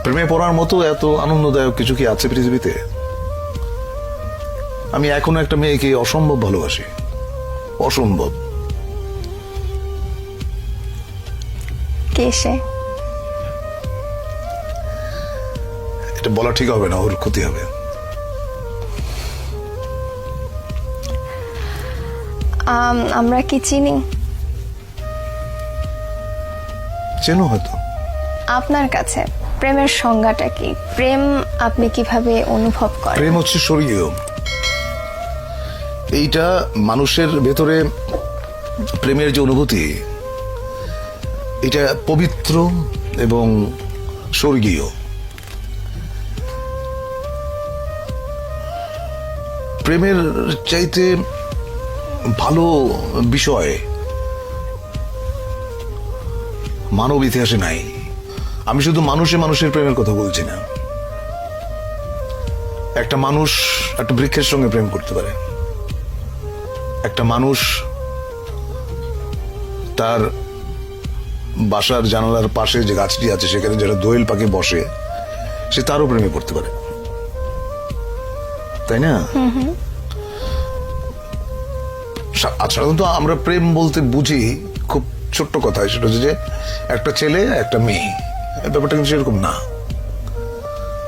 প্রেমে পড়ার মতো এত আনন্দদায়ক কিছু কি আছে পৃথিবীতে? আমি এখনো একটা মেয়েকে অসম্ভব ভালোবাসি, অসম্ভব। কে সে? এটা বলা ঠিক হবে না, ওর ক্ষতি হবে। আমরা কি চিনি? চেনো হয়তো। আপনার কাছে প্রেমের সংজ্ঞাটা কি? প্রেম আপনি কিভাবে অনুভব করেন? প্রেম হচ্ছে স্বর্গীয়। এইটা মানুষের ভেতরে প্রেমের যে অনুভূতি, এটা পবিত্র এবং স্বর্গীয়। প্রেমের চাইতে ভালো বিষয় মানব ইতিহাসে নাই। আমি শুধু মানুষের প্রেমের কথা বলছি না। একটা মানুষ একটা বৃক্ষের সঙ্গে প্রেম করতে পারে, একটা মানুষ তার বাসার জানালার পাশে যে গাছটি আছে সেখানে যেটা দোয়েল পাখি বসে, সে তারও প্রেমে পড়তে পারে, তাই না? সাধারণত আমরা প্রেম বলতে বুঝি খুব ছোট্ট কথা, সেটা হচ্ছে যে একটা ছেলে একটা মেয়ে। ব্যাপারটা কিন্তু সেরকম না,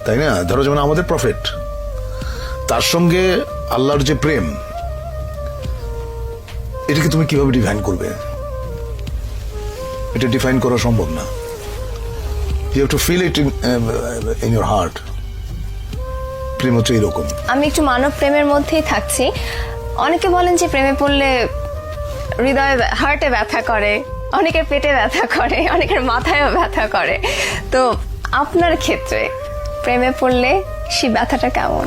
তাই না? ধরো যেমন আমাদের প্রফেট, তার সঙ্গে আল্লাহর যে প্রেম, এটাকে তুমি কিভাবে ডিফাইন করবে? এটা ডিফাইন করা সম্ভব না। You have to feel it in your heart. প্রেম হচ্ছে এরকম। আমি একটু মানব প্রেমের মধ্যেই থাকছি। অনেকে বলেন যে প্রেমে পড়লে হৃদয়ে হার্টে ব্যথা করে, অনেকের পেটে ব্যথা করে, অনেকের মাথায়ও ব্যথা করে। তো আপনার ক্ষেত্রে প্রেমে পড়লে সেই ব্যথাটা কেমন?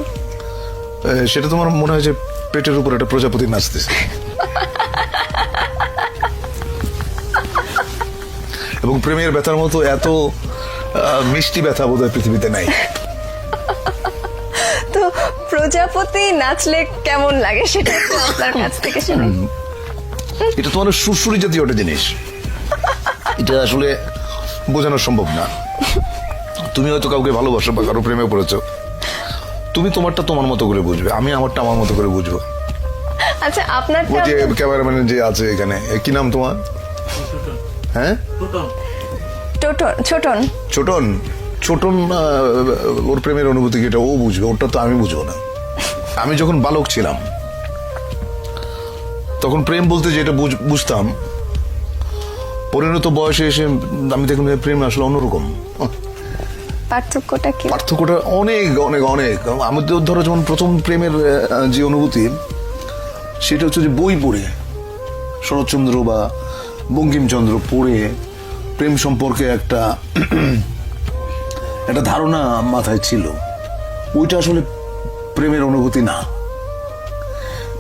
সেটা তোমার মনে হয় যে পেটের উপর একটা প্রজাপতি নাচতেছে, এবং প্রেমের ব্যথার মতো এত মিষ্টি ব্যথা বোধহয় পৃথিবীতে নাই। তো প্রজাপতি নাচলে কেমন লাগে সেটা একটু আপনার কাছ থেকে শুনি। এটা তোমার সুরসুরি জাতীয় একটা জিনিস, এটা আসলে বোঝানো সম্ভব না। তুমি হয়তো কাউকে ভালোবাসো বা কারো প্রেমে পড়েছো, তুমি তোমারটা তোমার মতো করে বুঝবে, আমি আমারটা আমার মতো করে বুঝবো। আচ্ছা, আপনার ওই যে ক্যামেরাম্যান যে আছে এখানে, কি নাম তোমার? হ্যাঁ, ছোটন। ছোটন। ছোটন ওর প্রেমের অনুভূতি কি এটা ও বুঝবে, ওটা তো আমি বুঝবো না। আমি যখন বালক ছিলাম তখন প্রেম বলতে যেটা বুঝতাম, পরিণত বয়সে এসে আমি দেখলাম প্রেম আসলে অন্যরকম। পার্থক্যটা কি? পার্থক্যটা অনেক অনেক অনেক। আমাদের ধরো যেমন প্রথম প্রেমের যে অনুভূতি, সেটা হচ্ছে যে বই পড়ে, শরৎচন্দ্র বা বঙ্কিমচন্দ্র পড়ে প্রেম সম্পর্কে একটা ধারণা মাথায় ছিল। ওইটা আসলে প্রেমের অনুভূতি না।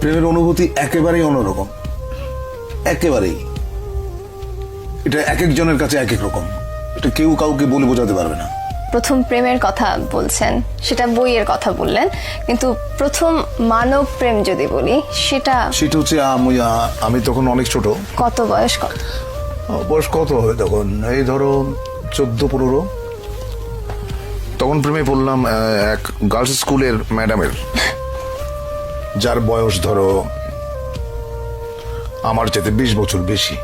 প্রেমের অনুভূতি একেবারেই অন্যরকম, একেবারেই। এটা এক একজনের কাছে এক এক রকম, এটা কেউ কাউকে বলে বোঝাতে পারবে না। প্রথম প্রেমের কথা বলছেন, সেটা বইয়ের কথা বললেন, কিন্তু প্রথম মানব প্রেম যদি বলি সেটা হচ্ছে আমি তখন অনেক ছোট। কত বয়স? বয়স কত হবে তখন? এই ধরো 14-15। তখন প্রেমে পড়লাম এক গার্লস স্কুলের ম্যাডামের, যার বয়স ধরো আমার চাইতে 20 বছর বেশি।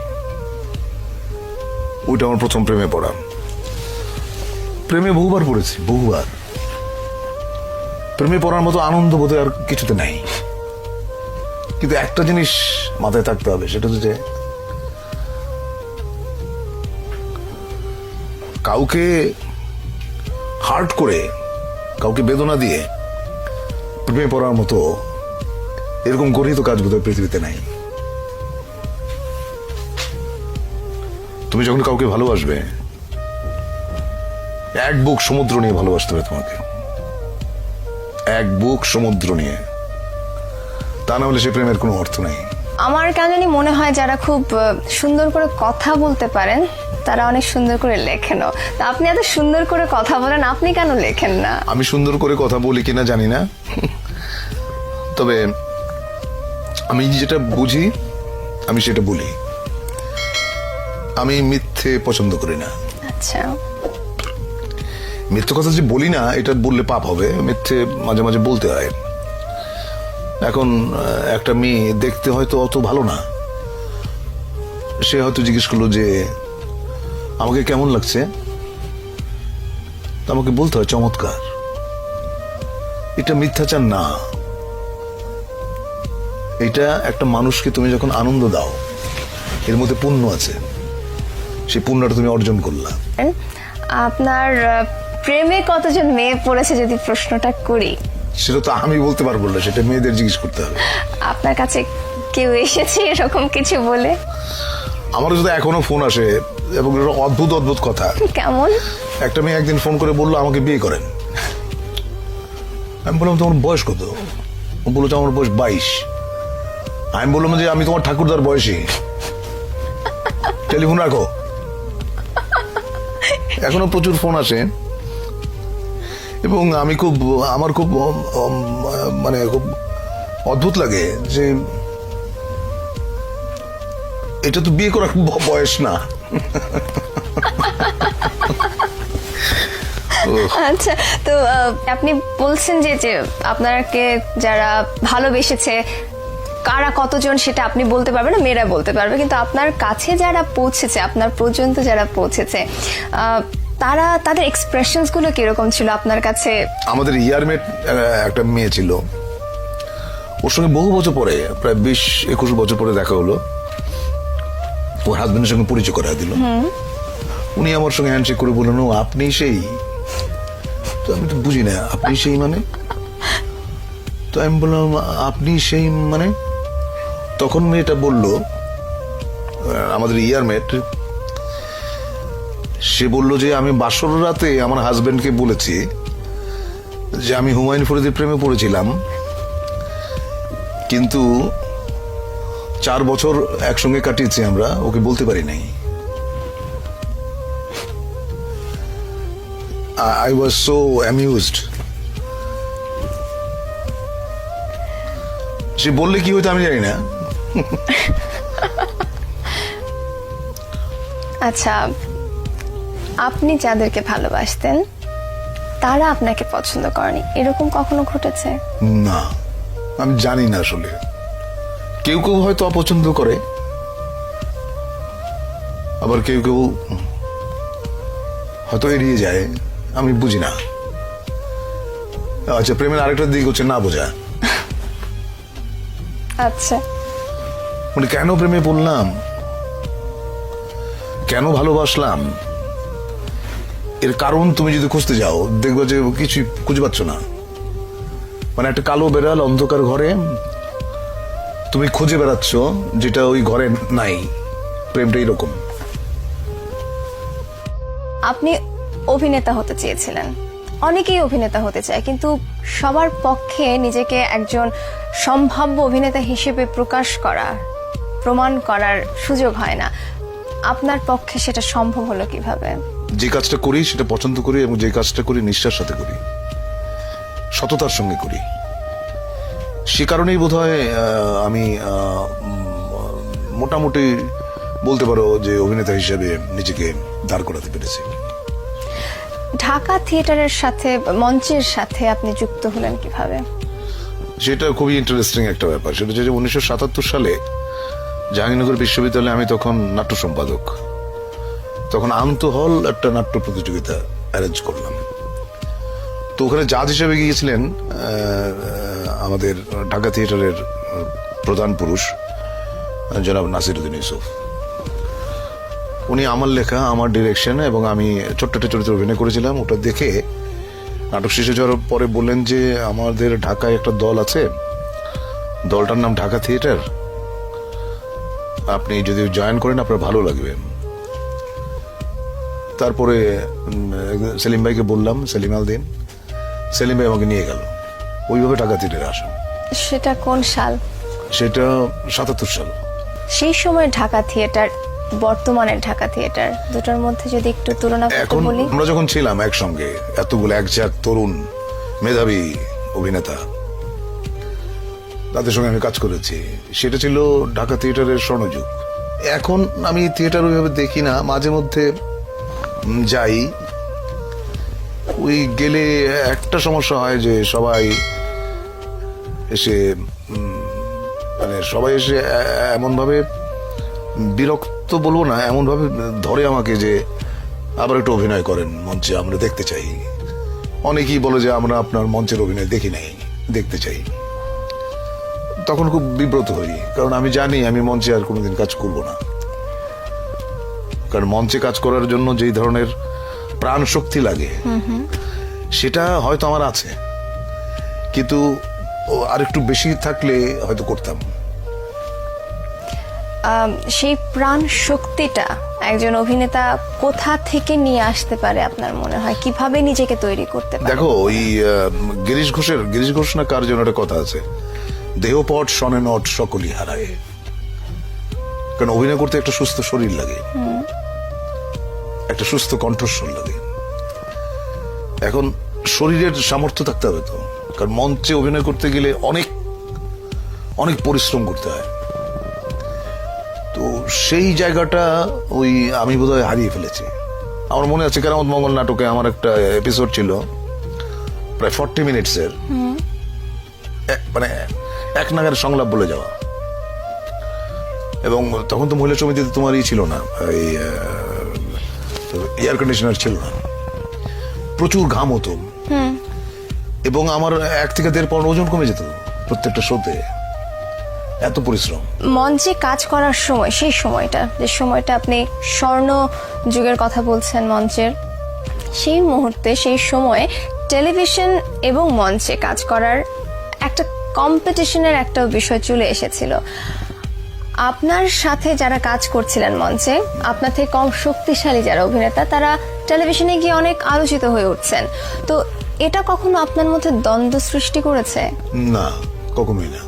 ওইটা আমার প্রথম প্রেমে পড়া। প্রেমে বহুবার পড়েছি, বহুবার। প্রেমে পড়ার মতো আনন্দ বোধহয় আর কিছুতে নাই। কিন্তু একটা জিনিস মাথায় থাকতে হবে, সেটা হচ্ছে যে কাউকে হার্ট করে, কাউকে বেদনা দিয়ে প্রেমে পড়ার মতো এরকম গরিত কাজ বোধহয় পৃথিবীতে নাই। তুমি যখন কাউকে ভালোবাসবে, এক বুক সমুদ্র নিয়ে ভালোবাসতে হবে তোমাকে, এক বুক সমুদ্র নিয়ে। তা না হলে সে প্রেমের কোনো অর্থ নেই। আমার কেন জানি মনে হয় যারা খুব সুন্দর করে কথা বলতে পারেন তারা অনেক সুন্দর করে লেখেনও। তা আপনি এত সুন্দর করে কথা বলেন, আপনি কেন লেখেন না? আমি সুন্দর করে কথা বলি কিনা জানি না, তবে আমি যেটা বুঝি আমি সেটা বলি। আমি মিথ্যে পছন্দ করি না। আচ্ছা, মিথ্যে কথা যে বলি না এটা বললে পাপ হবে, মিথ্যে মাঝে মাঝে বলতে হয়। এখন একটা মেয়ে দেখতে হয়তো অত ভালো না, সে হয়তো জিজ্ঞেস করলো যে আমাকে কেমন লাগছে, তো আমাকে বলতে হয় চমৎকার। এটা মিথ্যাচার না, এটা একটা মানুষকে তুমি যখন আনন্দ দাও এর মধ্যে পুণ্য আছে, সেই পুণ্যটা তুমি অর্জন করলা। আপনার প্রেমে কতজন মেয়ে পড়েছে যদি প্রশ্নটা করি? সেটা তো আমি বলতে পারবো না, সেটা মেয়েদের জিজ্ঞেস করতে হবে। আপনার কাছে কেউ এসেছে এরকম কিছু বলে? আমার যদি এখনো ফোন আসে এবং অদ্ভুত অদ্ভুত কথা। কেমন? একটা মেয়ে একদিন ফোন করে বললো আমাকে বিয়ে করেন। আমি বললাম তোমার বয়স কত? ও বললো আমার বয়স 22। আমি বললাম যে আমি তোমার ঠাকুরদার বয়সী, টেলিফোন রাখো। এখনো প্রচুর ফোন আসে এবং আমার খুব মানে খুব অদ্ভুত লাগে যে এটা তো বিয়ে করার বয়স না। আচ্ছা, তো আপনি বলছেন যে আপনাকে যারা ভালোবেসেছে কারা কতজন সেটা আপনি বলতে পারবেন না, মেয়েরা বলতে পারবে, কিন্তু আপনার কাছে যারা পৌঁছেছে, আপনার পর্যন্ত যারা পৌঁছেছে, তারা তাদের এক্সপ্রেশনস গুলো কিরকম ছিল আপনার কাছে? আমাদের ইয়ারমেট একটা মেয়ে ছিল, ওর সঙ্গে বহু বছর পরে, প্রায় 20-21 বছর পরে দেখা হলো। ওর হাজবেন্ডের সঙ্গে পরিচয় করা দিল। উনি আমার সঙ্গে হ্যান্ডশেক করে বললেন ও আপনি সেই। তো আমি তো বুঝি না আপনি সেই মানে। তো আমি বললাম আপনি সেই মানে? তখন মেয়েটা বলল, আমাদের ইয়ারমেট, সে বলল যে আমি বাসর রাতে আমার হাজবেন্ডকে বলেছি যে আমি হুমায়ুন ফরিদের প্রেমে পড়েছিলাম, কিন্তু 4 বছর একসঙ্গে কাটিয়েছি আমরা, ওকে বলতে পারি নাই। I was so amused. সে বললে কি হইতো আমি জানি না। আচ্ছা, আপনি যাদেরকে ভালোবাসতেন তারা আপনাকে পছন্দ করেনি, এরকম কখনো ঘটেছে? না, আমি জানি না আসলে। কেউ কেউ হয়তো অপছন্দ করে, আবার কেউ কেউ হয়তো এড়িয়ে যায়, আমি বুঝি না। আচ্ছা, প্রেমের আরেকটা দিক হচ্ছে না বোঝা। আচ্ছা, মানে কেন প্রেমে পড়লাম, কেন ভালোবাসলাম, এর কারণ তুমি যদি খুঁজতে যাও দেখবে যে কিছু খুঁজে পাচ্ছ না। মানে একটা কালো বেড়াল অন্ধকার ঘরে তুমি খুঁজে বেড়াচ্ছ যেটা ওই ঘরে নাই। প্রেমটা এরকম। আপনি অভিনেতা হতে চেয়েছিলেন, অনেকেই অভিনেতা হতে চায়, কিন্তু সবার পক্ষে নিজেকে একজন সম্ভাব্য অভিনেতা হিসেবে প্রকাশ করা, প্রমাণ করার সুযোগ হয় না। আপনার পক্ষে সেটা সম্ভব হলো কিভাবে? যে কাজটা করি সেটা পছন্দ করি এবং যে কাজটা করি নিষ্ঠার সাথে করি, সততার সঙ্গে করি। সে কারণেই বোধহয় আমি মোটামুটি বলতে পারো যে অভিনেতা হিসেবে নিজেকে দাঁড় করাতে পেরেছি। ঢাকা থিয়েটারের সাথে, মঞ্চের সাথে আপনি যুক্ত হলেন কিভাবে? সেটা খুবই ইন্টারেস্টিং একটা ব্যাপার। সেটা হচ্ছে যে 1977 সালে জাহাঙ্গীরনগর বিশ্ববিদ্যালয়ে আমি তখন নাট্য সম্পাদক। তখন আন্তঃহল একটা নাট্য প্রতিযোগিতা অ্যারেঞ্জ করলাম। তো ওখানে জাজ হিসেবে গিয়েছিলেন আমাদের ঢাকা থিয়েটারের প্রধান পুরুষ জনাব নাসিরউদ্দিন ইউসুফ। উনি আমার লেখা, আমার ডিরেকশন এবং আমি ছোট্ট একটা চরিত্রে অভিনয় করেছিলাম। ওটা দেখে নাটক শেষ হয়ে যাওয়ার পরে বললেন যে আমাদের ঢাকায় একটা দল আছে, দলটার নাম ঢাকা থিয়েটার, আপনি যদি জয়েন করেন আপনার ভালো লাগবে। তারপরে সেলিম ভাইকে বললাম, সেলিম আল দিন, সেলিম ভাই আমাকে নিয়ে গেল, ওইভাবে ঢাকা থিয়েটারে আসেন। সেটা কোন সাল? সেটা 77 সাল। সেই সময় ঢাকা থিয়েটার, বর্তমানের ঢাকা থিয়েটার, দুটোর মধ্যে যদি একটু তুলনা করতে এখন বলি। আমরা যখন ছিলাম একসঙ্গে, এতগুলো একঝাঁক তরুণ মেধাবী অভিনেতা, তাদের সঙ্গে আমি কাজ করেছি, সেটা ছিল ঢাকা থিয়েটারের স্বর্ণযুগ। এখন আমি থিয়েটার ওইভাবে দেখি না, মাঝে মধ্যে যাই, ওই গেলে একটা সমস্যা হয় যে সবাই এসে মানে সবাই এসে এমন ভাবে বিরক্ত বলবো না, এমন ভাবে ধরে আমাকে যে আবার একটু অভিনয় করেন মঞ্চে, আমরা দেখতে চাই। অনেকেই বলে যে আমরা আপনার মঞ্চের অভিনয় দেখি নাই, দেখতে চাই। তখন খুব বিব্রত হই, কারণ আমি জানি আমি মঞ্চে আর কোনোদিন কাজ করব না। কারণ মঞ্চে কাজ করার জন্য যেই ধরনের প্রাণ শক্তি লাগে সেটা হয়তো আমার আছে, কিন্তু আরেকটু বেশি থাকলে হয়তো করতাম। সেই প্রাণ শক্তিটা একজন অভিনেতা কোথা থেকে নিয়ে আসতে পারে আপনার মনে হয়? কিভাবে নিজেকে তৈরি করতে পারে? দেখো, ওই গিরিশ ঘোষ না কার জন্য একটা কথা আছে, দেহপট শনে নট সকলই হারায়। কারণ অভিনয় করতে একটা সুস্থ শরীর লাগে, একটা সুস্থ কণ্ঠস্বর লাগে। এখন শরীরের সামর্থ্য থাকতে হবে তো, কারণ মঞ্চে অভিনয় করতে গেলে অনেক অনেক পরিশ্রম করতে হয়। তো সেই জায়গাটা ওই আমি বোধহয় হারিয়ে ফেলেছি। আমার মনে আছে কেরামত মঙ্গল নাটকে আমার একটা এপিসোড ছিল প্রায় 40 মিনিটসের, মানে এক নাগারে সংলাপ বলে যাওয়া। এবং তখন তো মহিলা সমিতিতে তোমার ছিল না, এই এয়ার কন্ডিশনার ছিল না, প্রচুর ঘাম হতো, এবং আমার 1 থেকে 1.5 পাউন্ড ওজন কমে যেত প্রত্যেকটা শোতে, এত পরিশ্রম। মঞ্চে কাজ করার সময়, সেই সময়টা, যে সময়টা আপনি স্বর্ণ যুগের কথা বলছেন মঞ্চের, সেই মুহূর্তে, সেই সময়ে টেলিভিশন এবং মঞ্চে কাজ করার একটা কম্পিটিশনের একটা বিষয় চলে এসেছিল। আপনার সাথে যারা কাজ করছিলেন মঞ্চে, আপনার থেকে কম শক্তিশালী যারা অভিনেতা, তারা টেলিভিশনে গিয়ে অনেক আলোচিত হয়ে উঠছেন। তো এটা কখনো আপনার মধ্যে দ্বন্দ্ব সৃষ্টি করেছে? না, কখনোই না।